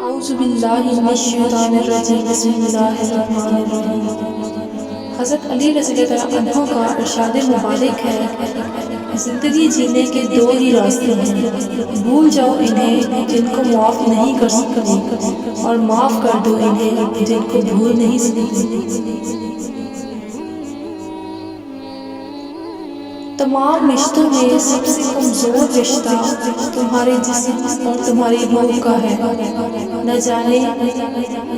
اعوذ باللہ من الشیطان الرجیم بسم اللہ الرحمن الرحیم۔ حضرت علی رضی اللہ عنہ کا ارشاد مبارک ہے، زندگی جینے کے دو ہی راستے ہیں، بھول جاؤ انہیں جن کو معاف نہیں کر سکتے اور معاف کر دو انہیں جن کو بھول نہیں سکتے۔ تمام رشتوں میں سب سے کمزور رشتہ تمہارے جسم اور تمہاری روح کا ہے، نہ جانے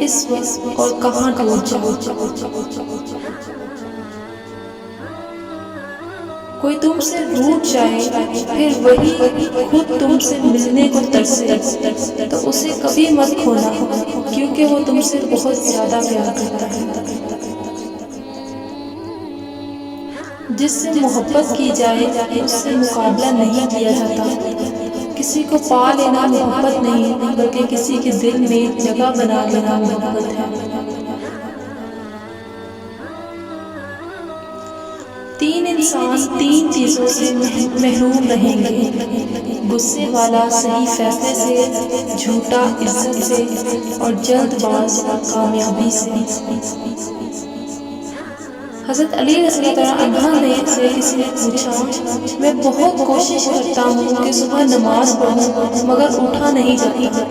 اس وقت اور کہاں ٹوٹ جاؤ۔ کوئی تم سے روٹ جائے پھر وہی خود تم سے ملنے کو ترسے تو اسے کبھی مت کھونا، کیونکہ وہ تم سے بہت زیادہ پیار کرتا ہے۔ جس سے محبت کی جائے اس سے مقابلہ نہیں کیا جاتا۔ کسی کو پا لینا محبت نہیں بلکہ کسی کے دل میں جگہ بنا لینا محبت ہے۔ تین انسان تین چیزوں سے محروم رہیں گے، غصے والا صحیح فیصلے سے، جھوٹا عزت سے، اور جلد باز کامیابی سے۔ حضرت علی رضی اللہ عنہ نے سے کسی نے پوچھا، میں بہت کوشش کرتا ہوں کہ صبح نماز پڑھوں مگر اٹھا نہیں جاتا۔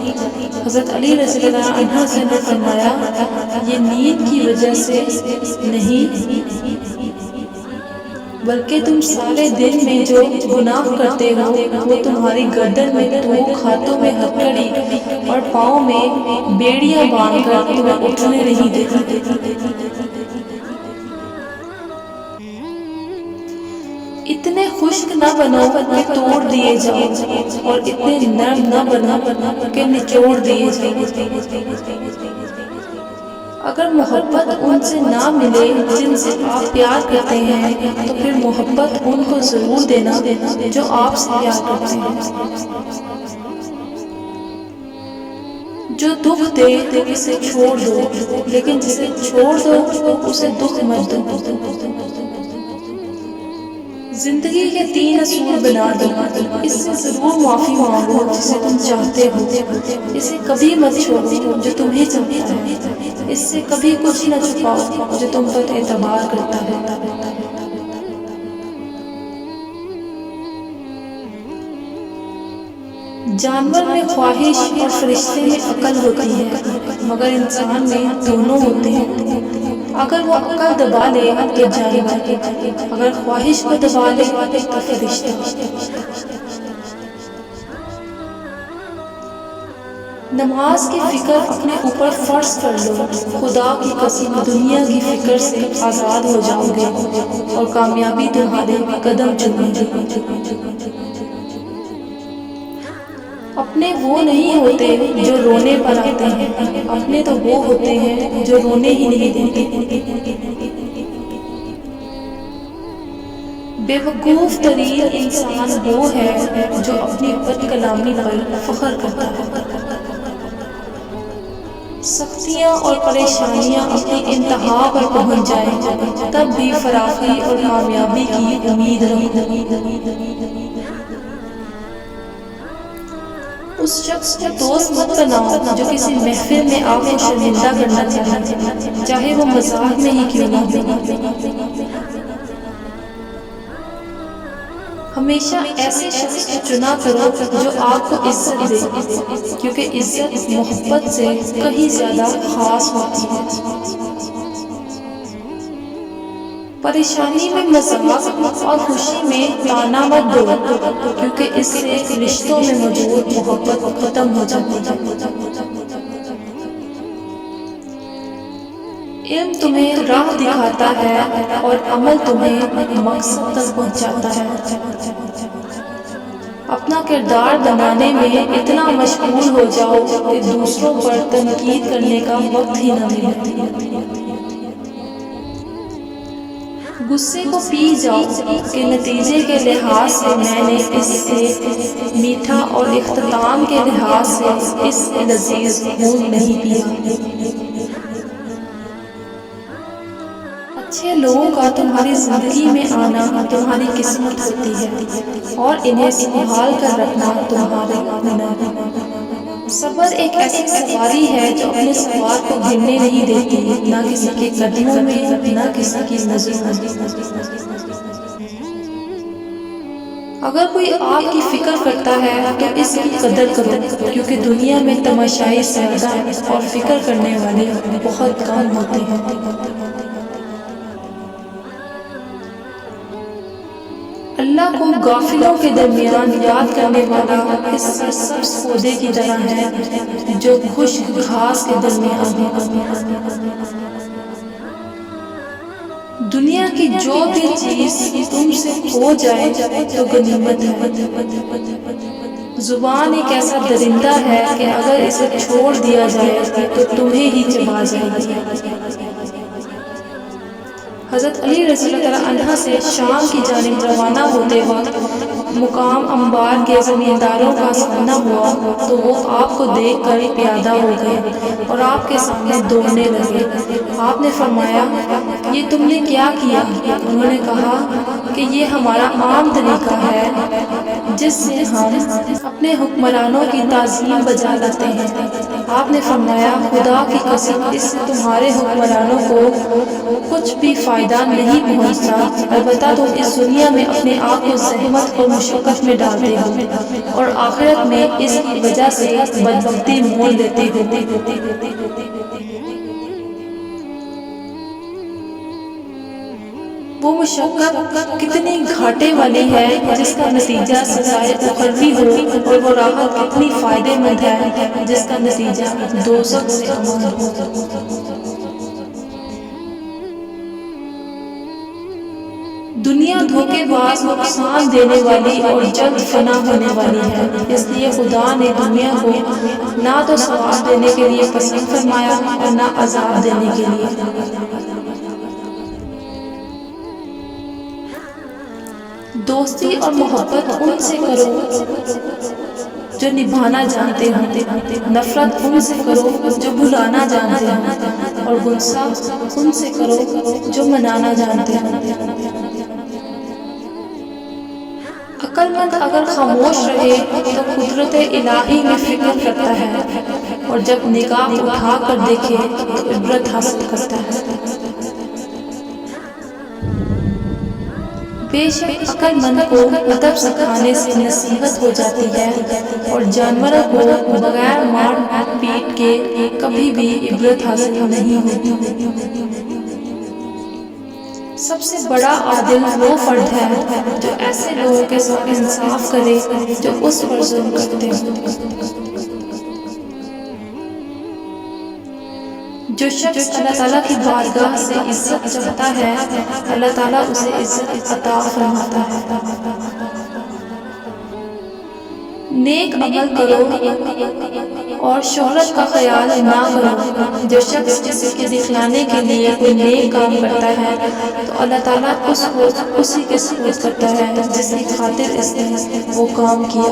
حضرت علی رضی اللہ عنہ سے نے فرمایا، یہ نیند کی وجہ سے نہیں بلکہ تم سارے دن میں جو گناہ کرتے ہو وہ تمہاری گردن میں توق، ہاتھوں میں ہتھکڑی اور پاؤں میں بیڑیاں باندھ کر تمہیں اٹھنے نہیں دیتی۔ اتنے خشک نہ بنو کہ توڑ دیے جاؤ اور اتنے نرم نہ بنو کہ نچوڑ دیے جاؤ۔ اگر محبت ان سے نہ ملے جن سے آپ پیار کرتے ہیں تو پھر محبت ان کو ضرور دینا جو آپ سے پیار کرتے ہیں۔ جو دکھ دے اسے چھوڑ دو، لیکن جسے چھوڑ دو اسے دکھ مت دو۔ زندگی کے تین اصول بنا دو، اس سے ضرور معافی مانگو جسے تم چاہتے ہو، اسے کبھی مت چھوڑو جو تمہیں چاہتا ہے، اس سے کبھی کچھ نہ چھپاؤ جو تم پر اعتبار کرتا ہے۔ جانور میں خواہش اور فرشتے میں عقل ہوتی ہے، مگر انسان میں دونوں ہوتے ہیں۔ اگر وہ عقل دبا لے تو جانور، اگر خواہش کو دبا لے تو فرشتہ۔ نماز کی فکر اپنے اوپر فرض کر لو، خدا کی قسم دنیا کی فکر سے آزاد ہو جاؤ گے اور کامیابی تمہارے قدم چومے گی۔ اپنے وہ نہیں ہوتے جو رونے پر آتے ہیں، اپنے تو وہ ہوتے ہیں جو رونے ہی نہیں دیتے۔ بے وقوف ترین انسان وہ ہے جو اپنی بد کلامی پر فخر کرتا ہے۔ سختیاں اور پریشانیاں اپنی انتہا پر پہنچ جائیں تب بھی فراخی اور کامیابی کی امید رکھو۔ اس شخص کو دوست مت بناؤ جو کسی محفل میں آپ کو شرمندہ کرنا چاہے، چاہے وہ مزاح میں ہی کیوں نہ ہو۔ ہمیشہ ایسے شخص کو چنا کرو جو آپ کو عزت دے، کیونکہ عزت محبت سے کہیں زیادہ خاص ہوتی ہے۔ پریشانی میں مذاق اور خوشی میں تانا مت دو، کیونکہ اس سے رشتوں میں موجود محبت ختم ہو جاتی ہے۔ علم تمہیں راہ دکھاتا ہے اور عمل تمہیں مقصد تک پہنچاتا ہے۔ اپنا کردار بنانے میں اتنا مشغول ہو جاؤ کہ دوسروں پر تنقید کرنے کا وقت ہی نہ ملے۔ غصے کو پی جاؤ کہ نتیجے کے لحاظ سے میں نے اس سے میٹھا اور اختتام کے لحاظ سے اس لذیذ خون نہیں پیا۔ اچھے لوگوں کا تمہاری زندگی میں آنا تمہاری قسمت ہوتی ہے اور انہیں سنبھال کر رکھنا تمہارے ہنر ہے۔ صبر ایک ایسی سواری ہے جو اپنے سوار کو گرنے نہیں دیتی، نہ کسی کے قدموں میں، نہ کسی کی نظروں میں۔ اگر کوئی آپ کی فکر کرتا ہے تو اس کی قدر کرو، کیونکہ دنیا میں تماشائی زیادہ اور فکر کرنے والے بہت کم ہوتے ہیں۔ اللہ کو غافلوں کے درمیان یاد کرنے والا اس سرسبز پودے کی طرح ہے جو خشک گھاس کے درمیان ہے۔ دنیا کی جو بھی چیز تم سے کھو جائے تو غنیمت ہے۔ زبان ایک ایسا درندہ ہے کہ اگر اسے چھوڑ دیا جائے تو تمہیں ہی چبا جائے گی۔ حضرت علی رضی اللہ عنہ سے شام کی جانب روانہ ہوتے وقت مقام انبار کے زمینداروں کا سامنا ہوا تو وہ آپ کو دیکھ کر پیادہ ہو گئے اور آپ کے سامنے دوڑنے لگے۔ آپ نے فرمایا، یہ تم نے کیا کیا؟ انہوں نے کہا کہ یہ ہمارا عام طریقہ ہے جس سے ہم اپنے حکمرانوں کی تعظیم بجا لاتے ہیں۔ آپ نے فرمایا، خدا کی قسم اس سے تمہارے حکمرانوں کو کچھ بھی فائدہ نہیں پہنچتا، البتہ تم اس دنیا میں اپنے آپ کو زحمت اور مشقت میں ڈالتے ہو اور آخرت میں اس کی وجہ سے بدبختی مول لیتے ہو۔ وہ مشقت کتنی گھاٹے والی ہے جس کا نتیجہ سزائے اخروی ہو، اور وہ راحت کتنی فائدے مند ہے جس کا نتیجہ دوزخ سے امان ہو۔ دنیا دھوکے باز، نقصان دینے والی اور جلد فنا ہونے والی ہے، اس لیے خدا نے دنیا کو نہ تو ثواب دینے کے لیے پسند فرمایا اور نہ عذاب دینے کے لیے۔ دوستی اور محبت ان سے کرو جو نبھانا جانتے ہیں، نفرت ان سے کرو جو بھلانا جانتے ہیں، اور غصہ ان سے کرو جو منانا جانتے ہیں۔ عقل مند اگر خاموش رہے تو قدرت الہی میں فکر کرتا ہے، اور جب نگاہ اٹھا کر دیکھے تو عبرت حاصل کرتا ہے۔ بے شک عقل مند کو ادب سکھانے سے نصیحت ہو جاتی ہے، اور جانوروں کو بغیر مار پیٹ کے کبھی بھی عبرت حاصل نہیں ہوتی۔ سب سے بڑا عادل وہ فرد ہے جو ایسے لوگوں کے ساتھ انصاف کرے جو اس پر ظلم کرتے ہیں۔ جو شخص اللہ تعالیٰ کی بارگاہ سے عزت چاہتا ہے، اللہ تعالیٰ اسے عزت عطا فرماتا ہے۔ نیک عمل کرو اور شہرت کا خیال نہ کرو۔ جو شخص کسی کے دکھلانے کے لیے کوئی نیک کام کرتا ہے تو اللہ تعالیٰ اس کو اسی کے سپرد کرتا ہے جس کی خاطر اس نے وہ کام کیا۔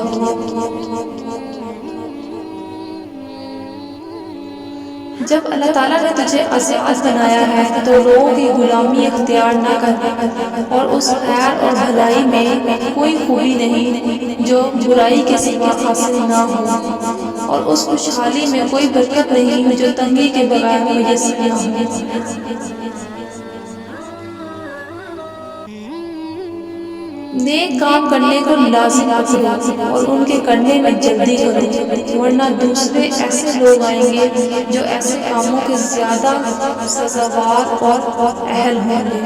جب اللہ تعالیٰ نے تجھے آزاد بنایا ہے تو لوگوں کی غلامی اختیار نہ کر، اور اس خیر اور بھلائی میں کوئی خوبی نہیں جو برائی کسی کو حاصل نہ ہو، اور اس خوشحالی میں کوئی برکت نہیں جو تنگی کے بغیر میسر نہ ہو۔ نیک کام کرنے کو لازم پکڑو اور ان کے کرنے میں جلدی کرو، ورنہ دوسرے ایسے لوگ آئیں گے جو ایسے کاموں کے زیادہ سزاوار اور اہل ہوں گے۔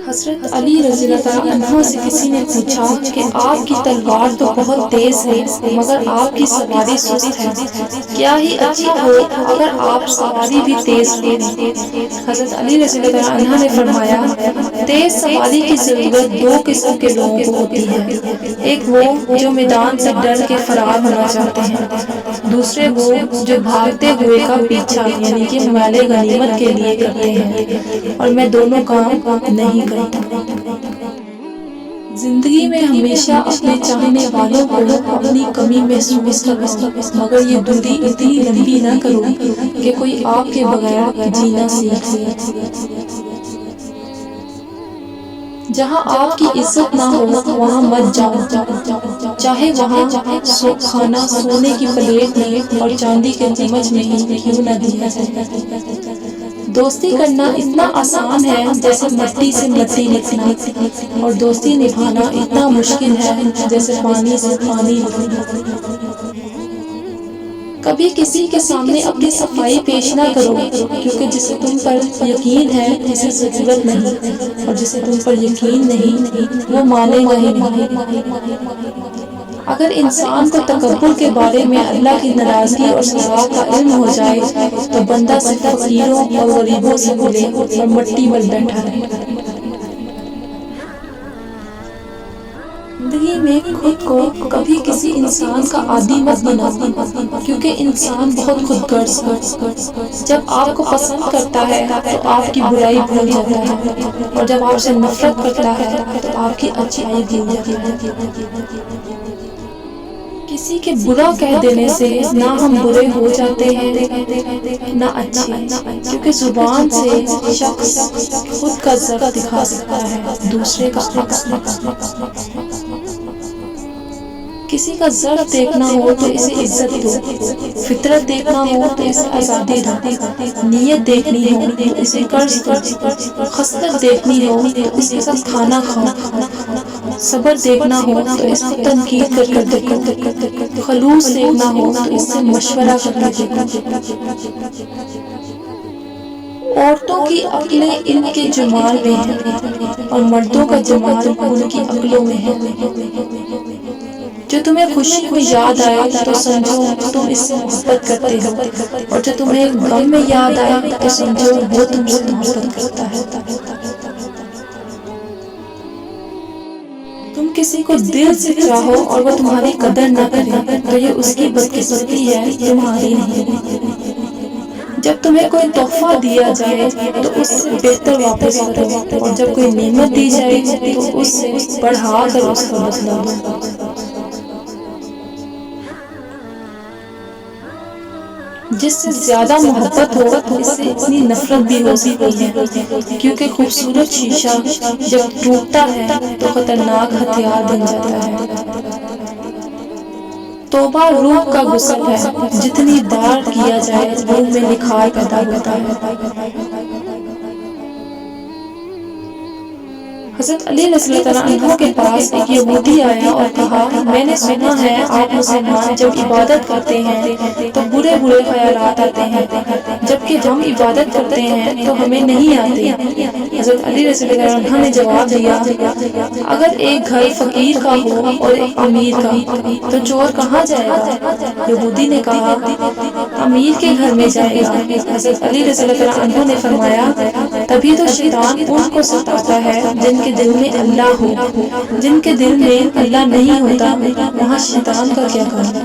حضرت علی رضی اللہ عنہ سے کسی نے پوچھا کہ آپ کی تلوار تو بہت تیز ہے مگر آپ کی سواری سست ہے، کیا ہی اچھا ہو اگر آپ سواری بھی تیز ہو؟ حضرت علی رضی اللہ عنہ نے فرمایا، تیز سواری کی ضرورت دو قسم کے لوگوں کو ہوتی ہے، ایک وہ جو میدان سے ڈر کے فرار ہونا چاہتے ہیں، دوسرے وہ جو بھاگتے ہوئے کا پیچھا یعنی کہ مال غنیمت کے لیے کرتے ہیں، اور میں دونوں کام نہیں کرتا۔ زندگی میں ہمیشہ اپنے چاہنے والوں کو اپنی کمی محسوس کرو، مگر یہ دوری اتنی لمبی نہ کرو کہ کوئی آپ کے بغیر جینا سیکھ لے۔ جہاں آپ کی عزت نہ ہو وہاں مت جاؤ، چاہے وہاں کھانا سونے کی پلیٹ میں اور چاندی کے چمچ میں ہی کیوں نہ دیا جائے۔ دوستی کرنا اتنا آسان ہے جیسے مٹی سے مٹی لکھنا، اور دوستی نبھانا اتنا مشکل ہے جیسے پانی سے پانی لکھنا۔ کبھی کسی کے سامنے اپنی صفائی پیش نہ کرو، کیونکہ جسے تم پر یقین ہے اسے ضرورت نہیں، اور جسے تم پر یقین نہیں وہ مانے گا ہی نہیں۔ اگر انسان کو تکبر کے بارے میں اللہ کی ناراضگی اور سزا کا علم ہو جائے تو بندہ صرف فقیروں اور غریبوں سے ملے اور مٹی پر بیٹھا رہے۔ زندگی میں خود کو کبھی کسی انسان کا عادی مت بناؤ، کیونکہ انسان بہت خود غرض ہے۔ جب آپ کو پسند کرتا ہے تو آپ کی برائی بھول جاتا ہے، اور جب آپ سے نفرت کرتا ہے تو آپ کی اچھائی بھول جاتا ہے۔ کسی کے برا کہہ دینے سے نہ ہم برے ہو جاتے ہیں نہ اچھے، کیونکہ زبان سے شخص خود کا ضعف دکھا سکتا ہے، دوسرے کا عکس نہیں۔ کسی کا ضعف دیکھنا ہو تو اسے عزت دو، فطرت دیکھنا ہو تو اسے آزادی دو، نیت دیکھنی ہو تو اسے قرض دو، خصلت دیکھنی ہو تو اس کے ساتھ کھانا کھاؤ، صبر دیکھنا ہو تو اس کو تنقید کر کر دیکھو، خلوص دیکھنا ہو تو اس سے مشورہ کر کے دیکھو۔ عورتوں کی عقلیں ان کے جمال میں ہیں اور مردوں کا جمال ان کی عقلوں میں ہے۔ جو تمہیں خوشی میں یاد آئے تو سمجھو تم اس سے محبت کرتے ہو، اور جو تمہیں غم میں یاد آئے تو سمجھو وہ تم سے محبت کرتا ہے۔ تم کسی کو دل سے چاہو اور وہ تمہاری قدر نہ کرے تو یہ اس کی بدقسمتی ہے، تمہاری نہیں۔ جب تمہیں کوئی تحفہ دیا جائے تو اس سے بہتر واپس کرو، اور جب کوئی نعمت دی جائے تو اس سے بڑھا کر اس کا بدلہ دو۔ جس سے زیادہ محبت ہو اس سے اتنی نفرت بھی ہو سکتی ہے، کیونکہ خوبصورت شیشہ جب ٹوٹتا ہے تو خطرناک ہتھیار بن جاتا ہے۔ توبہ روح کا غسل ہے، جتنی بار کیا جائے روح میں نکھار پیدا ہوتا ہے۔ حضرت علی رضی اللہ عنہ کے پاس ایک یہودی آیا اور کہا، میں نے سنا ہے آپ مسلمان جب عبادت کرتے ہیں تو برے برے خیالات آتے ہیں، جبکہ ہم عبادت کرتے ہیں تو ہمیں نہیں آتے۔ حضرت علی رضی اللہ عنہ نے جواب دیا، اگر ایک گھر فقیر کا ہو اور ایک امیر کا تو چور کہاں جائے گا؟ یہودی نے کہا، امیر کے گھر میں جائے گا۔ حضرت علی رضی اللہ عنہ نے فرمایا، تبھی تو شیطان ان کو ستاتا ہے جن کے دل میں اللہ ہو، جن کے دل میں اللہ نہیں ہوتا وہاں شیطان کا کیا کام؟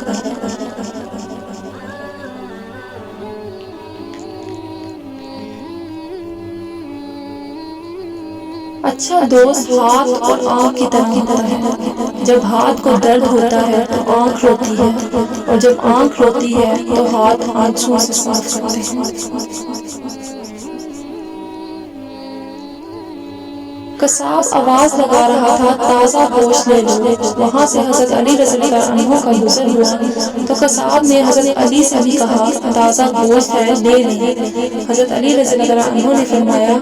اچھا دوست ہاتھ اور آنکھ کی طرح ہوتا ہے، جب ہاتھ کو درد ہوتا ہے تو آنکھ روتی ہے، اور جب آنکھ روتی ہے تو ہاتھ آنسوؤں سے صاف ہوتے ہیں۔ قصاب آواز لگا رہا تھا، تازہ گوشت لے لو۔ وہاں سے حضرت علی رضی اللہ عنہ کا گزر ہوا تو قصاب نے حضرت علی سے بھی کہا، تازہ گوشت ہے لے لیں۔ حضرت علی رضی اللہ عنہ نے فرمایا،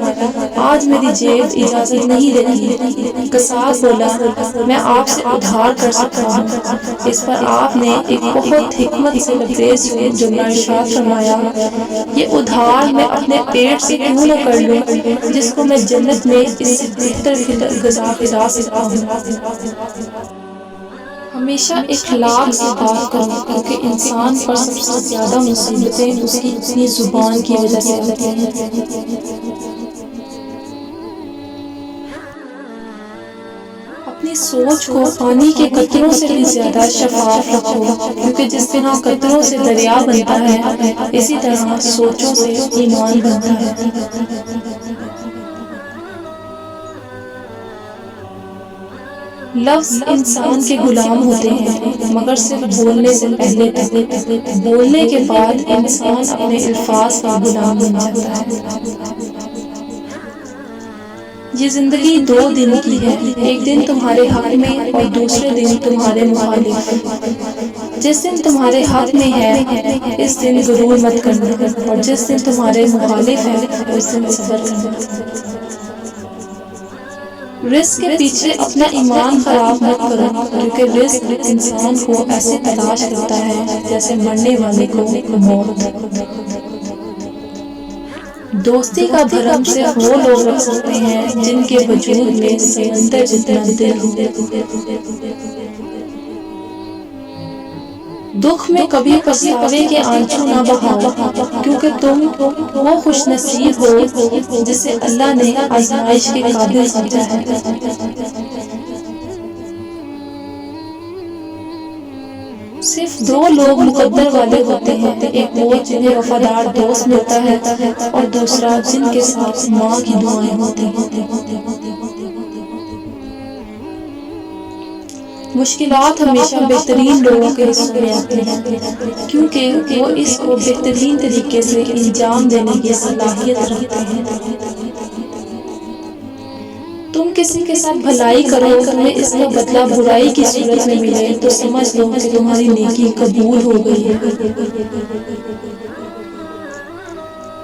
آج میری جیب اجازت نہیں دیتی۔ قصاب بولا، میں آپ سے ادھار کر سکتا ہوں۔ اس پر آپ نے ایک بہت حکمت سے لبریز جملہ ارشاد فرمایا، یہ ادھار میں اپنے پیٹ سے کیوں نہ کر لوں جس کو میں جنت میں اس سے بہتر غذا کھلا سکتا ہوں۔ ہمیشہ اخلاق سے بات کرو، کیونکہ انسان پر سب سے زیادہ مصیبتیں اس کی اپنی زبان کی وجہ سے ہوتی ہیں۔ اپنی سوچ کو پانی کے قطروں سے بھی زیادہ شفاف رکھو، کیونکہ جس طرح قطروں سے دریا بنتا ہے اسی طرح سوچوں سے ایمان بنتا ہے۔ لفظ انسان کے غلام ہوتے ہیں مگر صرف بولنے سے پہلے تک، بولنے کے بعد انسان اپنے الفاظ کا غلام بن جاتا ہے۔ یہ زندگی 2 دن کی ہے، ایک دن تمہارے حق میں اور دوسرے دن تمہارے مخالف۔ جس دن تمہارے حق میں ہے اس دن غرور مت کرنا، اور جس دن تمہارے مخالف ہے اس دن صبر کرنا۔ رزق کے پیچھے اپنا ایمان خراب مت کرو، کیونکہ رزق انسان کو ایسے تلاش کرتا ہے جیسے مرنے والے کو موت۔ دوستی کا بھرم صرف وہ لوگ رکھ سکتے ہیں جن کے وجود میں سمندر جتنا دل ہو۔ دکھ میں کبھی پچھتاوے کے آنسو نہ بہاؤ، کیونکہ تم وہ خوش نصیب ہو جسے اللہ نے آزمائش کے قابل سمجھا ہے۔ صرف 2 لوگ مقدر والے ہوتے ہیں، ایک وہ جنہیں وفادار دوست ملتا ہے اور دوسرا جن کے ساتھ ماں کی دعائیں ہوتی ہیں۔ مشکلات ہمیشہ بہترین لوگوں کے حصوں میں آتی ہیں، کیونکہ وہ اس کو بہترین طریقے سے انجام دینے کی صلاحیت رکھتے ہیں۔ تم کسی کے ساتھ بھلائی کرو، تمہیں اس کا بدلہ برائی کی صورت میں ملے تو سمجھ لو کہ تمہاری نیکی قبول ہو گئی ہے۔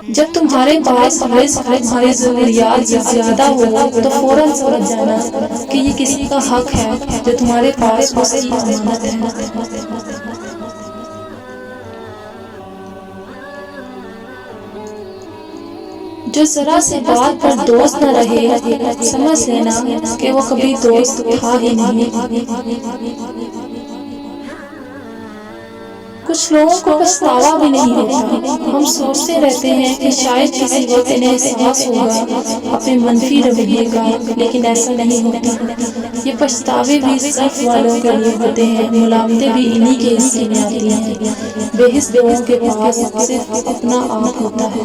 جب تمہارے پاس رزق تمہاری ضروریات سے زیادہ ہو تو فوراً سمجھ جانا کہ یہ کسی کا حق ہے جو تمہارے پاس اس کی امانت ہے۔ جو ذرا سے بات پر دوست نہ رہے، سمجھ لینا کہ وہ کبھی دوست تھا ہی نہیں۔ کچھ لوگوں کو پچھتاوا بھی نہیں ہوتا، ہم سوچتے رہتے ہیں کہ شاید کسی وقت انہیں احساس ہوگا اپنے منفی رویے کا، لیکن ایسا نہیں ہوتا۔ یہ پچھتاوے بھی صرف والوں کے لیے ہوتے ہیں، ملامتیں بھی انہی کے حصے میں آتی ہیں۔ بے حس لوگوں کے پاس صرف اپنا آپ ہوتا ہے۔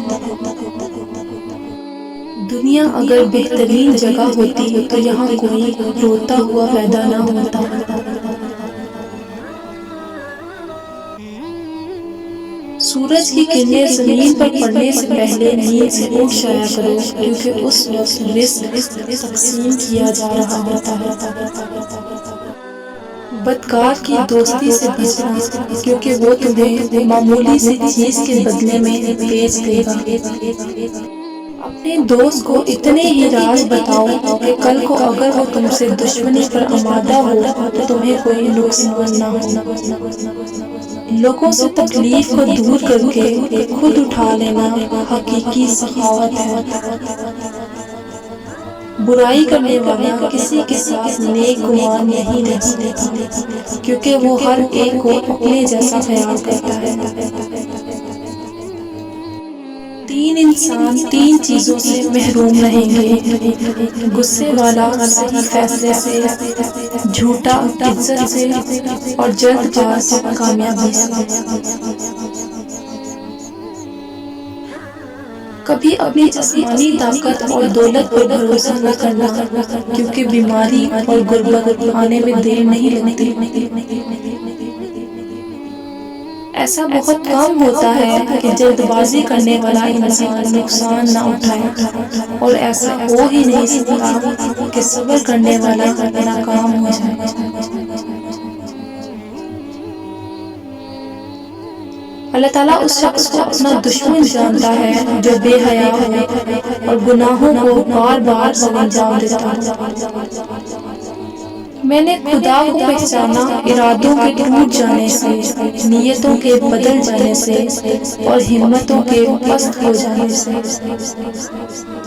دنیا اگر بہترین جگہ ہوتی تو یہاں کوئی روتا ہوا پیدا نہ ہوتا۔ سورج کی کرنیں زمین پر پڑنے سے پہلے نیند سے اٹھ جایا کرو، کیونکہ اس وقت رزق تقسیم کیا جا رہا ہوتا ہے۔ بدکار کی دوستی سے بچنا، کیونکہ وہ تمہیں معمولی سی چیز کے بدلے میں بیچ دے گا۔ اپنے دوست کو اتنے ہی راز بتاؤ کہ کل کو اگر وہ تم سے دشمنی پر آمادہ ہو تو تمہیں کوئی نقصان نہ ہو۔ لوگوں سے تکلیف کو دور کر کے خود اٹھا لینا حقیقی سخاوت ہے۔ برائی کرنے والا کسی کے ساتھ نیک گمان نہیں رہ سکتا، کیونکہ وہ ہر ایک کو اپنے جیسا خیال کرتا ہے۔ 3 انسان 3 چیزوں سے محروم رہیں گے: غصے والا صحیح فیصلے سے، جھوٹا عزت سے، اور جلد باز کامیابی سے۔ کبھی اپنی جسمانی طاقت اور دولت پر بھروسہ نہ کرنا، کیونکہ بیماری اور غربت آنے میں دیر نہیں لگتی۔ ایسا بہت کم ہوتا ہے کہ جلد بازی کرنے والا انسان نقصان نہ اٹھائے، اور ایسا ہو ہی نہیں سکتا کہ صبر کرنے والا ناکام ہو جائے۔ اللہ تعالیٰ اس شخص کو اپنا دشمن جانتا ہے جو بے حیا ہو اور گناہوں کو بار بار سر انجام دیتا ہے۔ میں نے خدا کو پہچانا ارادوں کے ٹوٹ جانے سے، نیتوں کے بدل جانے سے، اور ہمتوں کے پست ہو جانے سے۔